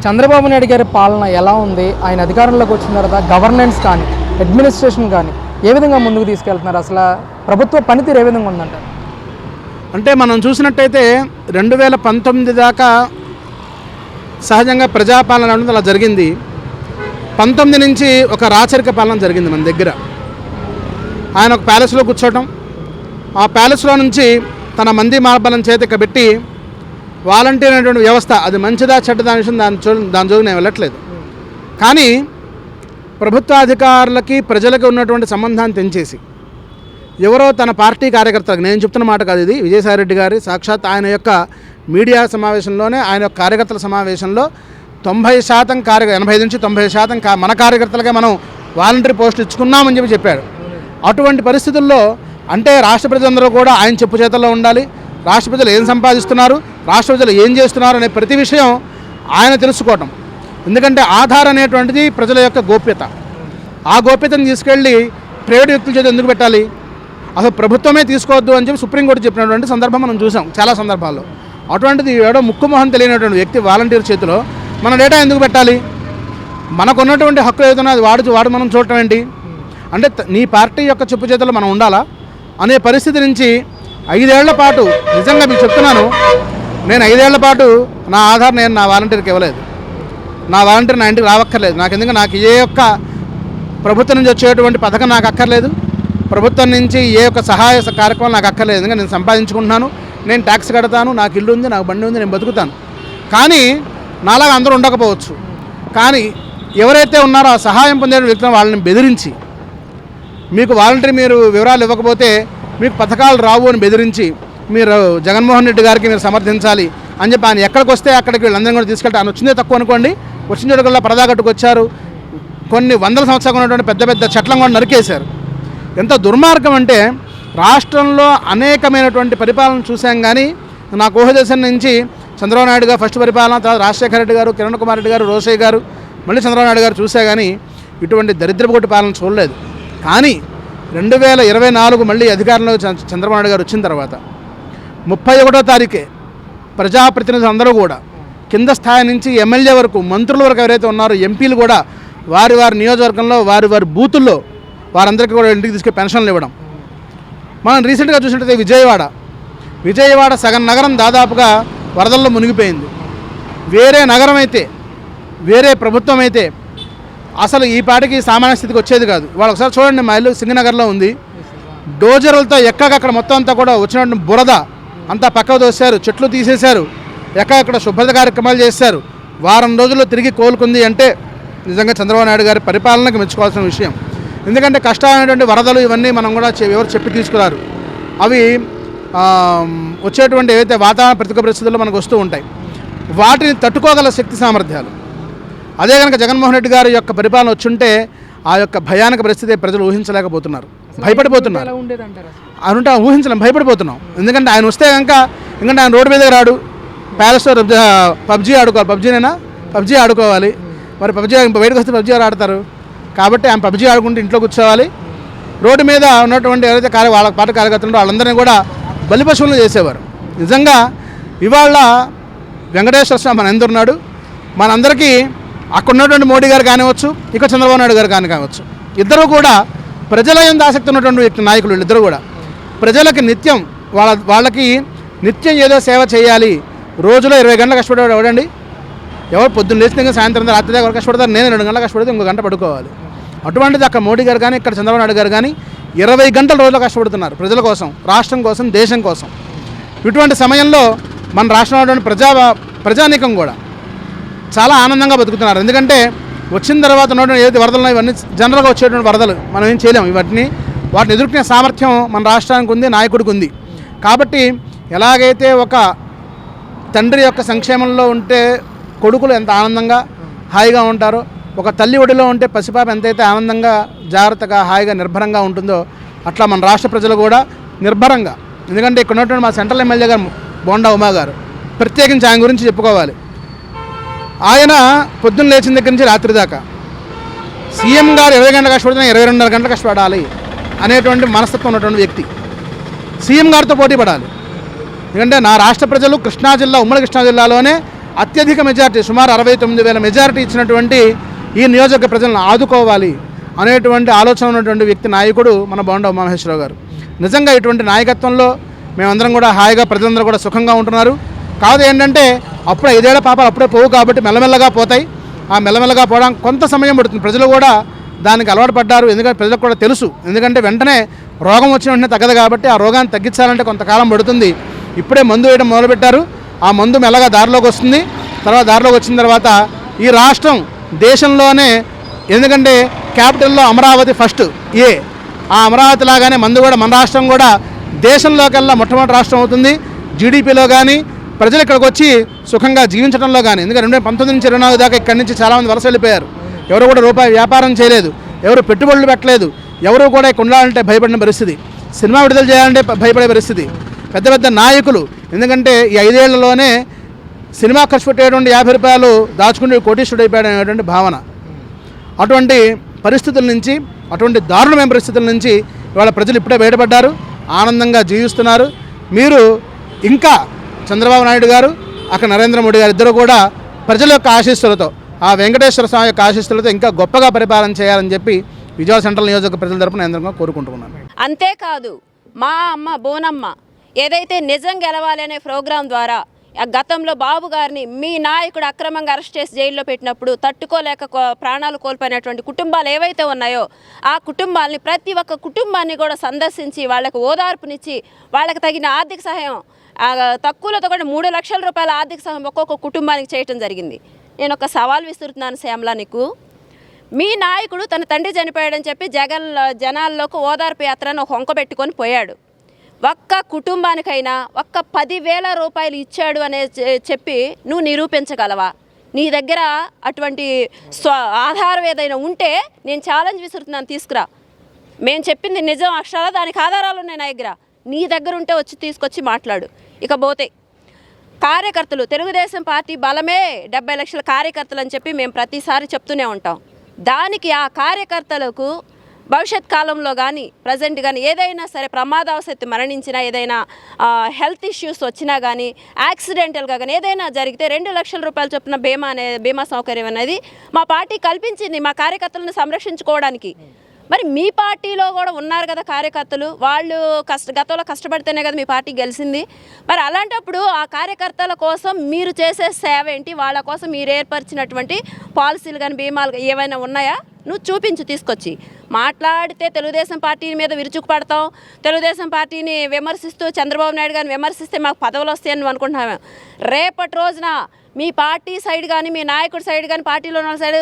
చంద్రబాబు నాయుడు గారి పాలన ఎలా ఉంది? ఆయన అధికారంలోకి వచ్చిన తర్వాత గవర్నెన్స్ కానీ అడ్మినిస్ట్రేషన్ కానీ ఏ విధంగా ముందుకు తీసుకెళ్తున్నారు? అసలు ప్రభుత్వ పనితీరు ఏ విధంగా ఉందంటారు? అంటే మనం చూసినట్టయితే 2019 దాకా సహజంగా ప్రజాపాలన అనేది అలా జరిగింది. 19 నుంచి ఒక రాచరిక పాలన జరిగింది మన దగ్గర. ఆయన ఒక ప్యాలెస్లో కూర్చోవటం, ఆ ప్యాలెస్లో నుంచి తన మంది మార్బలం చేతికి పెట్టి వాలంటీర్ అనేటువంటి వ్యవస్థ అది మంచిదా చెడ్డదా విషయం దాని జోగి నేను వెళ్ళట్లేదు. కానీ ప్రభుత్వ అధికారులకి ప్రజలకు ఉన్నటువంటి సంబంధాన్ని తెంచేసి ఎవరో తన పార్టీ కార్యకర్తలకు, నేను చెప్తున్న మాట కాదు ఇది, విజయసాయిరెడ్డి గారి సాక్షాత్ ఆయన యొక్క మీడియా సమావేశంలోనే ఆయన యొక్క కార్యకర్తల సమావేశంలో 90% 85 నుంచి 90% మన కార్యకర్తలకే మనం వాలంటీర్ పోస్టులు ఇచ్చుకున్నామని చెప్పాడు. అటువంటి పరిస్థితుల్లో అంటే రాష్ట్ర ప్రజలందరూ కూడా ఆయన చెప్పు చేతల్లో ఉండాలి. రాష్ట్ర ప్రజలు ఏం సంపాదిస్తున్నారు, రాష్ట్ర ప్రజలు ఏం చేస్తున్నారు అనే ప్రతి విషయం ఆయన తెలుసుకోవటం. ఎందుకంటే ఆధార్ అనేటువంటిది ప్రజల యొక్క గోప్యత. ఆ గోప్యతను తీసుకెళ్ళి ప్రైవేట్ వ్యక్తుల చేత ఎందుకు పెట్టాలి? అసలు ప్రభుత్వమే తీసుకోవద్దు అని చెప్పి సుప్రీంకోర్టు చెప్పినటువంటి సందర్భం మనం చూసాం చాలా సందర్భాల్లో. అటువంటిది ఏడో ముక్కుమొహం తెలియనటువంటి వ్యక్తి వాలంటీర్ చేతిలో మన డేటా ఎందుకు పెట్టాలి? మనకు ఉన్నటువంటి హక్కు ఏదైనా అది వాడు మనం చూడటం ఏంటి? అంటే నీ పార్టీ యొక్క చెప్పు చేతుల్లో మనం ఉండాలా అనే పరిస్థితి నుంచి 5 ఏళ్ల పాటు, నిజంగా మీకు చెప్తున్నాను, నేను 5 ఏళ్ల పాటు నా ఆధార్ నేను నా వాలంటీర్కి ఇవ్వలేదు. నా వాలంటీర్ నా ఇంటికి రావక్కర్లేదు. నాకు ఎందుకంటే నాకు ఏ యొక్క ప్రభుత్వం నుంచి వచ్చేటువంటి పథకం నాకు అక్కర్లేదు, ప్రభుత్వం నుంచి ఏ యొక్క సహాయ కార్యక్రమం నాకు అక్కర్లేదు. ఎందుకంటే నేను సంపాదించుకుంటున్నాను, నేను ట్యాక్స్ కడతాను, నాకు ఇల్లు ఉంది, నాకు బండి ఉంది, నేను బతుకుతాను. కానీ నాలాగా అందరూ ఉండకపోవచ్చు. కానీ ఎవరైతే ఉన్నారో ఆ సహాయం పొందే వ్యక్తులను వాళ్ళని బెదిరించి, మీకు వాలంటీర్ మీరు వివరాలు ఇవ్వకపోతే మీకు పథకాలు రావు అని బెదిరించి మీరు జగన్మోహన్ రెడ్డి గారికి మీరు సమర్థించాలి అని చెప్పి ఆయన ఎక్కడికి వస్తే అక్కడికి వీళ్ళందరినీ కూడా తీసుకెళ్తే ఆయన వచ్చిందే తక్కువ అనుకోండి, వచ్చిన చోటుకల్లా పరదాగట్టుకు వచ్చారు. కొన్ని వందల సంవత్సరాలు ఉన్నటువంటి పెద్ద పెద్ద చెట్లను కూడా నరికేశారు. ఎంత దుర్మార్గం అంటే రాష్ట్రంలో అనేకమైనటువంటి పరిపాలన చూసాం. కానీ నాకు ఊహదేశం నుంచి చంద్రబాబు నాయుడు గారు ఫస్ట్ పరిపాలన, తర్వాత రాజశేఖర రెడ్డి గారు, కిరణ్ కుమార్ రెడ్డి గారు, రోసయ్య గారు, మళ్ళీ చంద్రబాబు నాయుడు గారు చూసా. కానీ ఇటువంటి దరిద్రపుకొట్టి పాలన చూడలేదు. కానీ 2024 మళ్ళీ అధికారంలో చంద్రబాబు నాయుడు గారు వచ్చిన తర్వాత 31వ తారీఖే ప్రజాప్రతినిధులు అందరూ కూడా కింద స్థాయి నుంచి ఎమ్మెల్యే వరకు, మంత్రుల వరకు ఎవరైతే ఉన్నారో ఎంపీలు కూడా వారి వారి నియోజకవర్గంలో వారి వారి బూతుల్లో వారందరికీ కూడా ఇంటికి తీసుకెళ్ళి పెన్షన్లు ఇవ్వడం. మనం రీసెంట్గా చూసినట్టయితే విజయవాడ సగం నగరం దాదాపుగా వరదల్లో మునిగిపోయింది. వేరే నగరం అయితే, వేరే ప్రభుత్వం అయితే అసలు ఈ పాటికి సామాన్య స్థితికి వచ్చేది కాదు. వాళ్ళు ఒకసారి చూడండి, మా ఇల్లు సింగనగర్లో ఉంది. డోజర్లతో ఎక్కడక్కడ మొత్తం అంతా కూడా వచ్చినటువంటి బురద అంతా పక్కకు తోశారు, చెట్లు తీసేశారు, ఎక్కడక్కడ శుభ్రత కార్యక్రమాలు చేశారు. వారం రోజుల్లో తిరిగి కోలుకుంది అంటే నిజంగా చంద్రబాబు నాయుడు గారి పరిపాలనకు మెచ్చుకోవాల్సిన విషయం. ఎందుకంటే కష్టమైనటువంటి వరదలు ఇవన్నీ మనం కూడా ఎవరు చెప్పి తీసుకురారు. అవి వచ్చేటువంటి ఏవైతే వాతావరణ ప్రతికూల పరిస్థితుల్లో మనకు వస్తూ ఉంటాయి, వాటిని తట్టుకోగల శక్తి సామర్థ్యాలు. అదే కనుక జగన్మోహన్ రెడ్డి గారి యొక్క పరిపాలన వచ్చుంటే ఆ యొక్క భయానక పరిస్థితి ప్రజలు ఊహించలేకపోతున్నారు, భయపడిపోతున్నారు. అనుంటే ఊహించలేం, భయపడిపోతున్నాం. ఎందుకంటే ఆయన వస్తే కనుక, ఎందుకంటే ఆయన రోడ్డు మీదకి రాడు, ప్యాలెస్లో పబ్జీ ఆడుకోవాలి, పబ్జీ ఆడుకోవాలి. మరి పబ్జీ బయటకు వస్తే పబ్జీ ఆడతారు కాబట్టి ఆయన పబ్జీ ఆడుకుంటే ఇంట్లో కూర్చోవాలి. రోడ్డు మీద ఉన్నటువంటి ఎవరైతే వాళ్ళ పార్టీ కార్యకర్తలు వాళ్ళందరినీ కూడా బలిపశువులను చేసేవారు. నిజంగా ఇవాళ వెంకటేశ్వర స్వామి మన ఎందున్నాడు, మనందరికీ అక్కడ ఉన్నటువంటి మోడీ గారు కానివచ్చు, ఇక చంద్రబాబు నాయుడు గారు కానివచ్చు, ఇద్దరు కూడా ప్రజల యందు ఆసక్తి ఉన్నటువంటి వ్యక్తి నాయకులు. వీళ్ళిద్దరు కూడా ప్రజలకి నిత్యం వాళ్ళకి నిత్యం ఏదో సేవ చేయాలి. రోజులో 20 గంటలు కష్టపడేవాడు ఎవడండి? ఎవరు పొద్దున్న లేచిన దగ్గర సాయంత్రం రాత్రి దాకా కష్టపడతారు. నేను 2 గంటలు కష్టపడితే 1 గంట పడుకోవాలి. అటువంటిది అక్కడ మోడీ గారు కానీ ఇక్కడ చంద్రబాబు నాయుడు గారు కానీ 20 గంటల రోజులు కష్టపడుతున్నారు ప్రజల కోసం, రాష్ట్రం కోసం, దేశం కోసం. ఇటువంటి సమయంలో మన రాష్ట్రంలో ప్రజానీకం కూడా చాలా ఆనందంగా బతుకుతున్నారు. ఎందుకంటే వచ్చిన తర్వాత ఉన్నటువంటి ఏదైతే వరదలు ఇవన్నీ జనరల్గా వచ్చేటువంటి వరదలు మనం ఏం చేయలేము. వాటిని ఎదుర్కొనే సామర్థ్యం మన రాష్ట్రానికి ఉంది, నాయకుడికి ఉంది. కాబట్టి ఎలాగైతే ఒక తండ్రి యొక్క సంక్షేమంలో ఉంటే కొడుకులు ఎంత ఆనందంగా హాయిగా ఉంటారో, ఒక తల్లి ఒడిలో ఉంటే పసిపాప ఎంతైతే ఆనందంగా, జాగ్రత్తగా, హాయిగా, నిర్భరంగా ఉంటుందో అట్లా మన రాష్ట్ర ప్రజలు కూడా నిర్భరంగా. ఎందుకంటే ఇక్కడ ఉన్నటువంటి మా సెంట్రల్ ఎమ్మెల్యే గారు బోండా ఉమా గారు, ప్రత్యేకించి ఆయన గురించి చెప్పుకోవాలి. ఆయన పొద్దున్న లేచిన దగ్గర నుంచి రాత్రి దాకా సీఎం గారు 20 గంటలు కష్టపడినా 22.5 గంటలు కష్టపడాలి అనేటువంటి మనస్తత్వం ఉన్నటువంటి వ్యక్తి. సీఎం గారితో పోటీ పడాలి. ఎందుకంటే నా రాష్ట్ర ప్రజలు కృష్ణా జిల్లా, ఉమ్మడి కృష్ణా జిల్లాలోనే అత్యధిక మెజార్టీ సుమారు 69,000 మెజారిటీ ఇచ్చినటువంటి ఈ నియోజక ప్రజలను ఆదుకోవాలి అనేటువంటి ఆలోచన ఉన్నటువంటి వ్యక్తి నాయకుడు మన బోండా ఉమామహేశ్వరరావు గారు. నిజంగా ఇటువంటి నాయకత్వంలో మేమందరం కూడా హాయిగా ప్రజలందరూ కూడా సుఖంగా ఉంటున్నారు. కాదు ఏంటంటే అప్పుడు 5 ఏళ్ల పాపాలు అప్పుడే పోవు కాబట్టి మెల్లమెల్లగా పోతాయి. ఆ మెల్లమెల్లగా పోవడానికి కొంత సమయం పడుతుంది. ప్రజలు కూడా దానికి అలవాటు పడ్డారు. ఎందుకంటే ప్రజలకు కూడా తెలుసు, ఎందుకంటే వెంటనే రోగం వచ్చిన వెంటనే తగ్గదు కాబట్టి ఆ రోగాన్ని తగ్గించాలంటే కొంతకాలం పడుతుంది. ఇప్పుడే మందు వేయడం మొదలుపెట్టారు. ఆ మందు మెల్లగా దారిలోకి వస్తుంది. తర్వాత దారిలోకి వచ్చిన తర్వాత ఈ రాష్ట్రం దేశంలోనే, ఎందుకంటే క్యాపిటల్లో అమరావతి ఫస్ట్ ఆ అమరావతి లాగానే మందు కూడా మన రాష్ట్రం కూడా దేశంలోకెల్లా మొట్టమొదటి రాష్ట్రం అవుతుంది. జీడిపిలో కానీ ప్రజలు ఇక్కడికి వచ్చి సుఖంగా జీవించడంలో కానీ, ఎందుకంటే 2019 నుంచి 24 దాకా ఇక్కడి నుంచి చాలామంది వలస వెళ్ళిపోయారు. ఎవరు కూడా రూపాయి వ్యాపారం చేయలేదు, ఎవరు పెట్టుబడులు పెట్టలేదు, ఎవరు కూడా ఇక్కడ ఉండాలంటే భయపడిన పరిస్థితి, సినిమా విడుదల చేయాలంటే భయపడే పరిస్థితి. పెద్ద పెద్ద నాయకులు, ఎందుకంటే ఈ 5 ఏళ్లలోనే సినిమా ఖర్చు పెట్టేటువంటి 50 రూపాయలు దాచుకుంటే కోటీశ్వరుడు అయిపోయాడు అనేటువంటి భావన. అటువంటి పరిస్థితుల నుంచి, అటువంటి దారుణమైన పరిస్థితుల నుంచి ఇవాళ ప్రజలు ఇప్పుడే బయటపడ్డారు, ఆనందంగా జీవిస్తున్నారు. మీరు ఇంకా చంద్రబాబు నాయుడు గారు, అక్కడ నరేంద్ర మోడీ గారు ఇద్దరు కూడా ప్రజల యొక్క ఆశీస్సులతో, ఆ వెంకటేశ్వర స్వామి యొక్క ఆశీస్సులతో ఇంకా గొప్పగా పరిపాలన చేయాలని చెప్పి విజయవాడ సెంట్రల్ నియోజక ప్రజల తరపున నేను కోరుకుంటున్నాను. అంతేకాదు, మా అమ్మ బోనమ్మ ఏదైతే నిజం గెలవాలి అనే ప్రోగ్రాం ద్వారా గతంలో బాబు గారిని మీ నాయకుడు అక్రమంగా అరెస్ట్ చేసి జైల్లో పెట్టినప్పుడు తట్టుకోలేక ప్రాణాలు కోల్పోయినటువంటి కుటుంబాలు ఏవైతే ఉన్నాయో ఆ కుటుంబాలని, ప్రతి ఒక్క కుటుంబాన్ని కూడా సందర్శించి వాళ్ళకు ఓదార్పునిచ్చి వాళ్ళకి తగిన ఆర్థిక సహాయం, తక్కువలో కూడా 3 లక్షల రూపాయల ఆర్థిక సహాయం ఒక్కొక్క కుటుంబానికి చేయటం జరిగింది. నేను ఒక సవాల్ విసురుతున్నాను శ్యామలా నీకు. మీ నాయకుడు తన తండ్రి చనిపోయాడని చెప్పి జనాల్లోకి ఓదార్పు యాత్రను హొంక పెట్టుకొని పోయాడు. ఒక్క కుటుంబానికైనా ఒక్క 10,000 రూపాయలు ఇచ్చాడు అనే చెప్పి నువ్వు నిరూపించగలవా? నీ దగ్గర అటువంటి ఆధారం ఏదైనా ఉంటే నేను ఛాలెంజ్ విసురుతున్నాను, తీసుకురా. మేము చెప్పింది నిజం అక్షరాలు, దానికి ఆధారాలు ఉన్నాయి నా దగ్గర. నీ దగ్గర ఉంటే వచ్చి తీసుకొచ్చి మాట్లాడు. ఇకపోతే కార్యకర్తలు, తెలుగుదేశం పార్టీ బలమే 70 లక్షల కార్యకర్తలు అని చెప్పి మేము ప్రతిసారి చెప్తూనే ఉంటాం. దానికి ఆ కార్యకర్తలకు భవిష్యత్ కాలంలో కానీ ప్రజెంట్ కానీ ఏదైనా సరే ప్రమాదవశాత్తు మరణించినా, ఏదైనా హెల్త్ ఇష్యూస్ వచ్చినా కానీ, యాక్సిడెంటల్గా కానీ ఏదైనా జరిగితే 2 లక్షల రూపాయలు చొప్పున బీమా సౌకర్యం అనేది మా పార్టీ కల్పించింది మా కార్యకర్తలను సంరక్షించుకోవడానికి. మరి మీ పార్టీలో కూడా ఉన్నారు కదా కార్యకర్తలు, వాళ్ళు గతంలో కష్టపడితేనే కదా మీ పార్టీ గెలిచింది. మరి అలాంటప్పుడు ఆ కార్యకర్తల కోసం మీరు చేసే సేవ ఏంటి? వాళ్ళ కోసం మీరు ఏర్పరిచినటువంటి పాలసీలు కానీ బీమాలు ఏమైనా ఉన్నాయా? నువ్వు చూపించు తీసుకొచ్చి. మాట్లాడితే తెలుగుదేశం పార్టీ మీద విరుచుకుపడతాం, తెలుగుదేశం పార్టీని విమర్శిస్తూ చంద్రబాబు నాయుడు గారిని విమర్శిస్తే మాకు పదవులు వస్తాయని నువ్వు అనుకుంటున్నాము. రేపటి రోజున మీ పార్టీ సైడ్ కానీ, మీ నాయకుడి సైడ్ కానీ, పార్టీలో ఉన్న సైడ్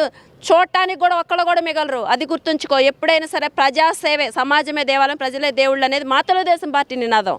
చూడటానికి కూడా ఒక్కళ్ళు కూడా మిగలరు. అది గుర్తుంచుకో. ఎప్పుడైనా సరే ప్రజాసేవే, సమాజమే దేవాలయం, ప్రజలే దేవుళ్ళు అనేది మా తెలుగుదేశం పార్టీ నినాదం.